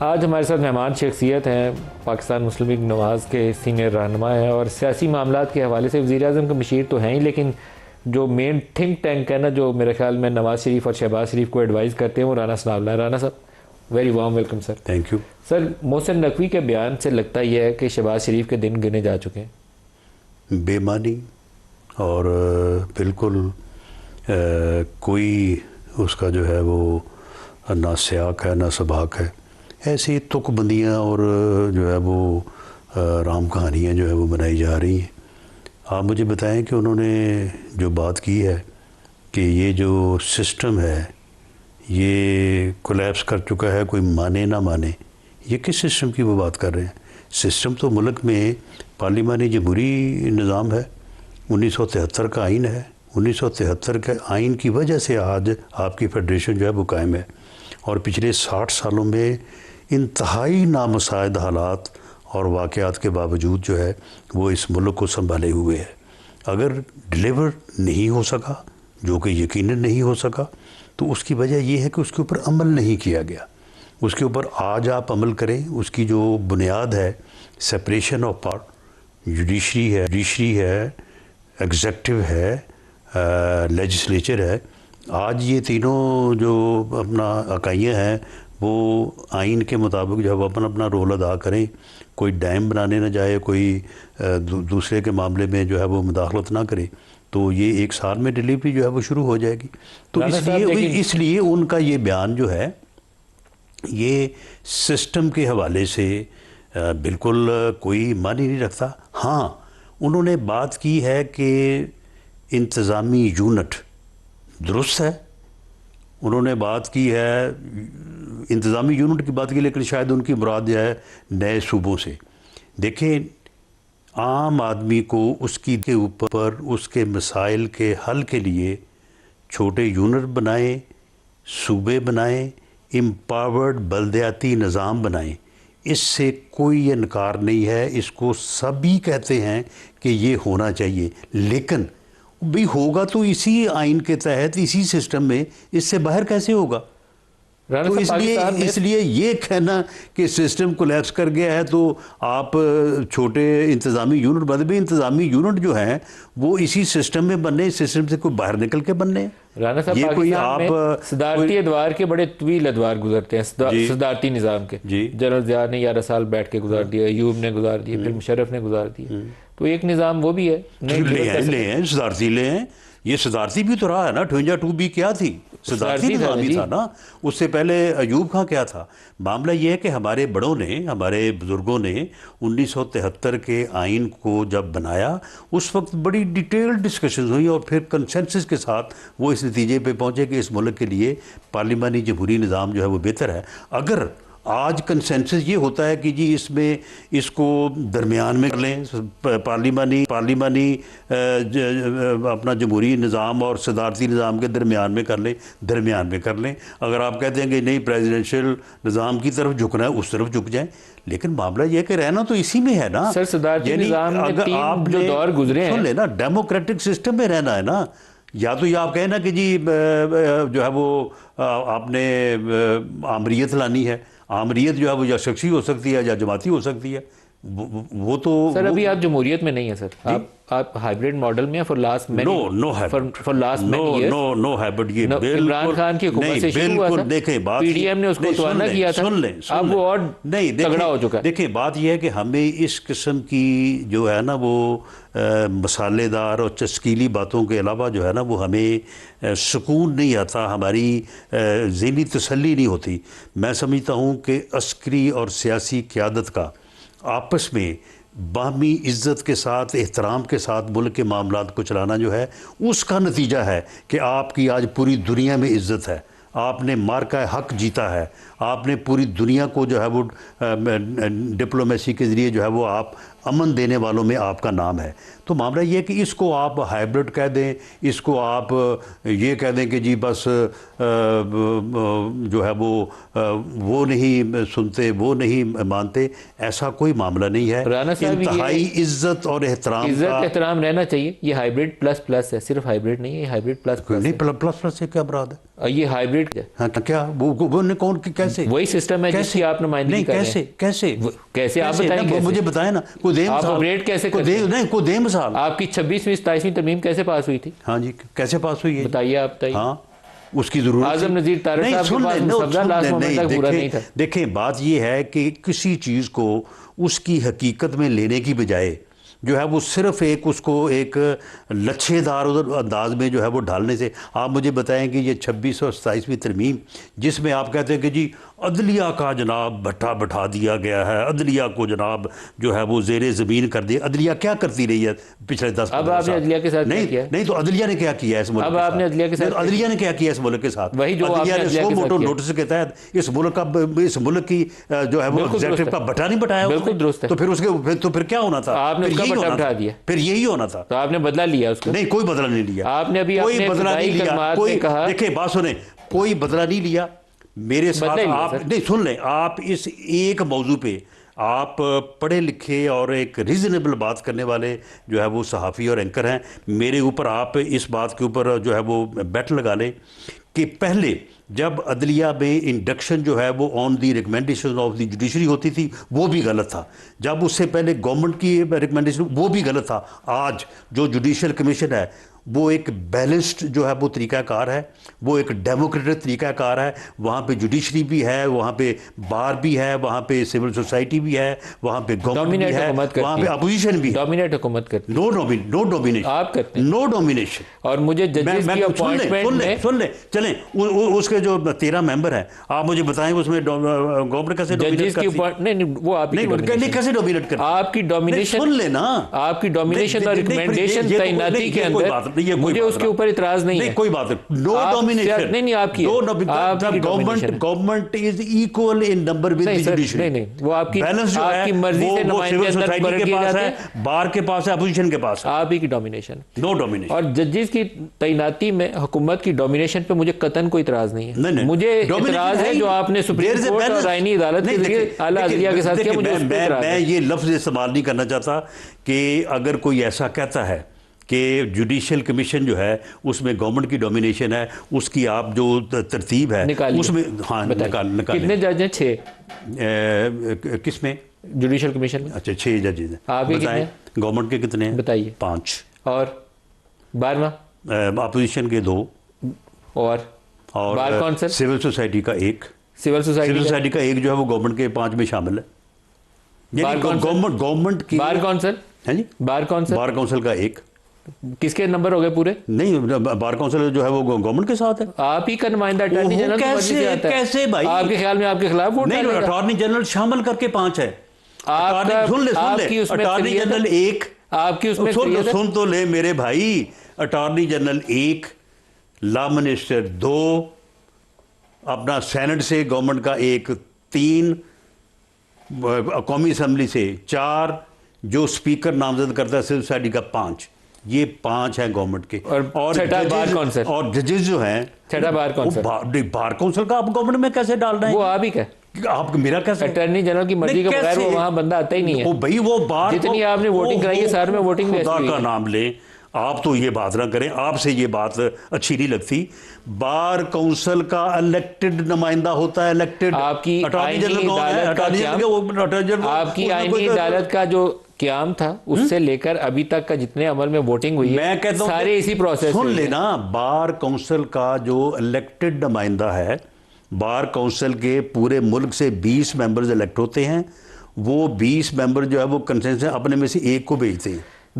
आज हमारे साथ मेहमान शख्सियत हैं, पाकिस्तान मुस्लिम लीग नवाज़ के सीनियर रहनुमा हैं और सियासी मामलात के हवाले से वज़ीर-ए-आज़म के मशीर तो हैं ही, लेकिन जो मेन थिंक टैंक है ना, जो मेरे ख्याल में नवाज़ शरीफ और शहबाज शरीफ को एडवाइस करते हैं, वो राना सनाउल्लाह है। राना साहब, very warm welcome sir. Thank you sir. Mohsin Naqvi के बयान से लगता यह है कि शहबाज शरीफ के दिन गिने जा चुके हैं। बेमानी और बिल्कुल कोई उसका जो है वो ना सियाक है ना सबाक है, ऐसी तुकबंदियाँ और जो है वो राम कहानियाँ जो है वो बनाई जा रही हैं। आप मुझे बताएं कि उन्होंने जो बात की है कि ये जो सिस्टम है ये कोलैप्स कर चुका है, कोई माने ना माने, ये किस सिस्टम की वो बात कर रहे हैं? सिस्टम तो मुल्क में पार्लिमानी जमहूरी निज़ाम है, 1973 का आइन है। 1973 के आइन की वजह से आज आपकी फेडरेशन जो है वो कायम है और पिछले 60 सालों में इंतहाई नामुसाइद हालात और वाक़यात के बावजूद जो है वो इस मुल्क को संभाले हुए है। अगर डिलीवर नहीं हो सका, जो कि यकीनन नहीं हो सका, तो उसकी वजह ये है कि उसके ऊपर अमल नहीं किया गया। उसके ऊपर आज आप अमल करें, उसकी जो बुनियाद है सेपरेशन ऑफ पावर, जुडिशरी है, एग्जेक्टिव है, लेजिस्लेचर है। आज ये तीनों जो अपना इकाइयाँ हैं वो आइन के मुताबिक जो है वो अपना रोल अदा करें। कोई डैम बनाने ना जाए, कोई दूसरे के मामले में जो है वो मुदाखलत ना करे, तो ये एक साल में डिलीवरी जो है वो शुरू हो जाएगी। तो इसलिए उनका ये बयान जो है ये सिस्टम के हवाले से बिल्कुल कोई मानी नहीं रखता। हाँ, उन्होंने बात की है कि इंतज़ामी यूनिट दुरुस्त है, उन्होंने बात की है इंतज़ामी यूनिट की बात की, लेकिन शायद उनकी मुराद जो है नए सूबों से। देखें, आम आदमी को उसकी के ऊपर उसके मसाइल के हल के लिए छोटे यूनिट बनाएं, सूबे बनाएं, एम्पावर्ड बल्दियाती निज़ाम बनाएं, इससे कोई इनकार नहीं है। इसको सभी कहते हैं कि ये होना चाहिए, लेकिन भी होगा तो इसी आइन के तहत, इसी सिस्टम में, इससे बाहर कैसे होगा? तो इसलिए ये कहना कि सिस्टम कोलैप्स कर गया है तो आप छोटे इंतज़ामी यूनिट बने भी, इंतज़ामी यूनिट जो हैं वो इसी सिस्टम में बनने, सिस्टम से कोई बाहर निकल के बनने। राना साहब, ये कोई आप सदारती अदवार के बड़े तवील अदवार गुजरते हैं, सदारती निज़ाम के। जनरल ज़िया ने 11 साल बैठ के गुजार दिया, अयूब ने गुजार दिए, फिर मुशर्रफ ने गुजार दिए, तो एक निज़ाम वो भी है। सदारती ले हैं, ये सदारती भी तो रहा है ना। 52 भी क्या थी? सदारती निज़ाम ही था ना। उससे पहले अयूब खां क्या था? मामला ये है कि हमारे बड़ों ने, हमारे बुज़ुर्गों ने 1973 के आइन को जब बनाया, उस वक्त बड़ी डिटेल्ड डिस्कशन हुई और फिर कंसेंसस के साथ वो इस नतीजे पे पहुँचे कि इस मुल्क के लिए पार्लिमानी जमहूरी निज़ाम जो है वो बेहतर है। अगर आज कंसेंसस ये होता है कि जी इसमें इसको दरमियान में कर लें, पार्लिमानी अपना जमहूरी निज़ाम और सदारती निज़ाम के दरमियान में कर लें। अगर आप कहते हैं कि नहीं प्रेसिडेंशियल निज़ाम की तरफ झुकना है, उस तरफ झुक जाएं। लेकिन मामला यह कि रहना तो इसी में है ना सर। सदारती निज़ाम में आप जो दौर गुजरे हैं, सुन लेना, डेमोक्रेटिक सिस्टम में रहना है ना। या तो ये आप कहें ना कि जी जो है वो आपने आमरीत लानी है। आमरीत जो है वो या शख्सी हो सकती है या जमाती हो सकती है। वो तो सर अभी आप जमहूरियत में नहीं है सर, आप हाइब्रिड मॉडल में फॉर लास्ट नो हाइब्रिड। ये इमरान खान की हुकूमत से शुरू हुआ था। देखें, बात पीडीएम ने उसको तोड़ना किया था, अब वो और नहीं तगड़ा हो चुका है। देखिए, बात यह है कि हमें इस किस्म की जो है ना वो मसालेदार और चस्कीली बातों के अलावा जो है ना वो हमें सुकून नहीं आता, हमारी ज़हनी तसल्ली नहीं होती। मैं समझता हूँ कि अस्करी और सियासी क़यादत का आपस में बाहमी इज़्ज़त के साथ, एहतराम के साथ मुल्क के मामलात को चलाना जो है, उसका नतीजा है कि आपकी आज पूरी दुनिया में इज़्ज़त है। आपने मार्का हक जीता है, आपने पूरी दुनिया को जो है वो डिप्लोमेसी के ज़रिए जो है वो आप अमन देने वालों में आपका नाम है। तो मामला ये है कि इसको आप हाइब्रिड कह दें, इसको आप ये कह दें कि जी बस जो है वो नहीं सुनते, वो नहीं मानते, ऐसा कोई मामला नहीं है। इंतहाई इज्जत और एहतराम रहना चाहिए। ये हाइब्रिड प्लस प्लस है, सिर्फ हाइब्रिड नहीं है, हाइब्रिड प्लस प्लस नहीं। प्लस प्लस से क्या मुराद है? ये हाइब्रिड हाँ, क्या वो कौन क्या कैसे? वही सिस्टम है जिसकी आप नुमाइंदगी कर रहे हैं। कैसे आप बताएं? कैसे? मुझे बताएं ना, कोई दे आप मिसाल। ऑपरेट कैसे करते हैं? नहीं, कोई दे मिसाल। आपकी 26वीं 27वीं तरमीम कैसे पास हुई थी? हाँ जी, कैसे पास हुई है? बताइए, आप बताइए। हाँ, उसकी जरूरत आजम नजीर तारड़ साहब के पास मुसव्वदा लास्ट मोमेंट तक पूरा नहीं था। देखें, बात ये है कि किसी चीज़ को उसकी हकीकत में लेने की बजाय जो है वो सिर्फ एक उसको एक लच्छेदार उधर अंदाज में जो है वो ढालने से, आप मुझे बताएं कि ये 26 और 27वीं तरमीम जिसमें आप कहते हैं कि जी अदलिया का जनाब भट्ठा बैठा दिया गया है, अदलिया को जनाब जो है वो जेरे ज़मीन कर दिया। अदलिया क्या करती रही है पिछले 10 अब आपने अदलिया के साथ नहीं क्या किया? नहीं, तो अदलिया ने क्या किया इस मुल्क अब आपने अदलिया के साथ अदलिया ने क्या किया इस मुल्क के साथ? वही जो अदलिया आपने ने अदलिया के साथ किया। नोटिस के तहत इस मुल्क की जो है वो एग्जीक्यूटिव का भट्ठा नहीं बैठाया। बिल्कुल दुरुस्त है। तो फिर क्या होना था? आपने उसका भट्ठा बैठा दिया। फिर यही होना था। तो आपने बदला लिया उसको? नहीं, कोई बदला नहीं लिया। आपने अभी कोई अपने बदला नहीं लिया। कोई कहा, देखिए बात सुने, कोई बदला नहीं लिया मेरे साथ। आप नहीं, सुन लें, आप इस एक मौजू पे आप पढ़े लिखे और एक रीजनेबल बात करने वाले जो है वो सहाफ़ी और एंकर हैं। मेरे ऊपर आप इस बात के ऊपर जो है वो बेट लगा लें कि पहले जब अदलिया में इंडक्शन जो है वो on the recommendation of the judiciary होती थी, वो भी गलत था। जब उससे पहले गवर्नमेंट की रिकमेंडेशन, वो भी गलत था। आज जो जुडिशल कमीशन है वो एक बैलेंस्ड जो है वो तरीक़ाकार है, वो एक डेमोक्रेटिक तरीक़ाकार है। वहाँ पे जुडिशरी भी है, वहाँ पे बार भी है, वहाँ पे सिविल सोसाइटी भी है, वहाँ पे गवर्नमेंट भी है, वहाँ पे अपोजिशन भी है। डोमिनेट हुकूमत करती है। नो डोमिनेशन आप करते हैं। No domination. और मुझे जजेस की अपॉइंटमेंट में सुन ले चलें, उसके जो 13 मेंबर हैं, आप मुझे बताएं उसमें गवर्नमेंट कैसे जजेस की नहीं, वो आप नहीं कैसे डोमिनेट करती? आपकी डोमिनेशन, सुन लेना, आपकी डोमिनेशन और रिकमेंडेशन तैनाती के अंदर मुझे उसके ऊपर इतराज नहीं है। कोई बात नहीं, नो डोमिनेशन। नहीं, आपकी government is equal in number with the judiciary. नहीं, वो आपकी बैलेंस जो है मर्जी से सिविल सोसाइटी के पास है, बार के पास है, अपोजिशन के पास है। आप ही की डोमिनेशन, नो डोमिनेशन। और जजेस की तैनाती में हुकूमत की डोमिनेशन पे मुझे कतन कोई इतराज नहीं है। मुझे इतराज है जो आपने सुप्रीम कोर्ट और आईनी अदालत के जरिए आला अदलिया के साथ किया। मुझे मैं ये लफ्ज इस्तेमाल नहीं करना चाहता कि अगर कोई ऐसा कहता है कि जुडिशल कमीशन जो है उसमें गवर्नमेंट की डोमिनेशन है, उसकी आप जो तरतीब है उसमें, हाँ निकाल कितने जज हैं? 6। किस में? जुडिशल कमीशन में। अच्छा, 6 जजेज हैं। आप बताएं गवर्नमेंट के कितने हैं? बताइए। 5। और 12वां अपोजिशन के 2 और बार काउंसिल, सिविल सोसाइटी का 1। सिविल सोसाइटी का 1 जो है वो गवर्नमेंट के 5 में शामिल है। गवर्नमेंट की बार काउंसिल है जी, बार काउंसिल का 1। किसके नंबर हो गए पूरे? नहीं, बार काउंसिल जो है वो गवर्नमेंट के साथ है। आप ही का नुमाइंदा अटॉर्नी जनरल कैसे भाई? आपके ख्याल में आपके खिलाफ वोट नहीं, अटॉर्नी जनरल शामिल करके 5 है। सुन ले, अटॉर्नी जनरल 1, आपकी उसमें सुन तो ले मेरे भाई। अटॉर्नी जनरल 1, लॉ मिनिस्टर 2, अपना सेनेट से गवर्नमेंट का 1, 3, कौमी असम्बली से 4, जो स्पीकर नामजद करता है सिविल सोसाइटी का 5। ये 5 हैं गवर्नमेंट के। और जजेस जो हैं, छठा बार काउंसिल। बार काउंसिल का आप गवर्नमेंट में कैसे डाल रहे हैं? वो आप ही का, आप मेरा कैसे? अटॉर्नी जनरल की मर्जी के बगैर वो वहां बंदा आता ही नहीं है। भाई वो बार जितनी आपने वोटिंग कराई है सारे में वोटिंग में खुदा का नाम ले, आप तो ये बात ना करें, आपसे ये बात अच्छी नहीं लगती। बार काउंसिल का इलेक्टेड नुमाइंदा होता है, इलेक्टेड। आपकी आपकी आईनी अदालत का जो क्याम था उससे लेकर अभी तक का जितने अमल में वोटिंग हुई है, मैं कहता हूं सारे इसी प्रोसेस। सुन लेना, बार काउंसिल का जो इलेक्टेड नुमाइंदा है, बार काउंसिल के पूरे मुल्क से 20 मेंबर्स इलेक्ट होते हैं। वो 20 मेंबर जो है वो कंसेंसस अपने में से 1 को भेजते हैं।